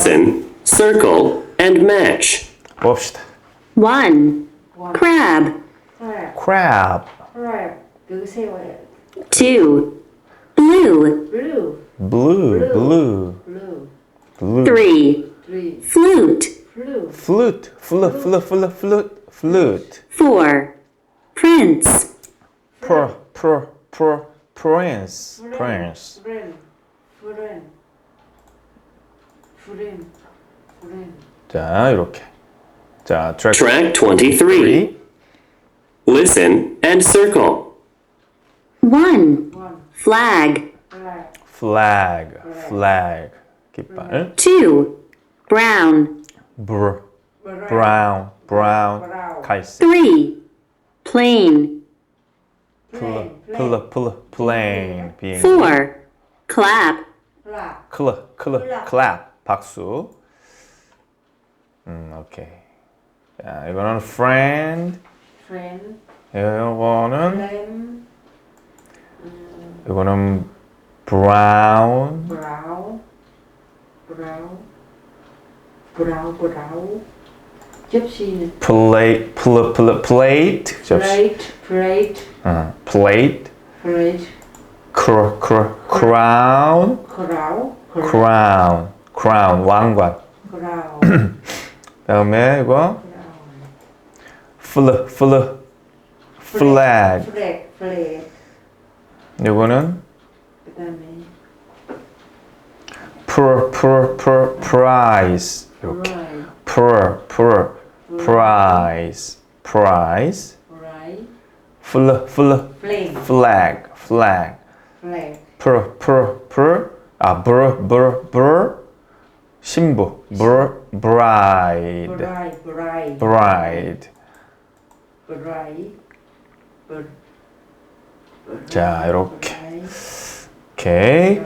Listen, circle, and match. 봅시다. 1. Crab. crab, 여기 세워야 2. Blue. blue, blue, blue, 3. 3, Flute. flute, flute, 4. Prince. prince, friend, 자, 이렇게. 자, Track 23. Listen and circle. 1. Flag. flag, 깃발. 2. Brown. brown, 갈색. 3. Plane. plane, 비행기. 4. Clap. clap, 박수. 오케이. 자, 이거는 friend. 이거는 이거는 brown. 접시는 plate, 접시. plate, plate. crown, 왕관. 다음에 이거 flag. 이거는 그다음에 prize. 이렇게. prize. flag. 신부. bride. 자, 이렇게. 오케이.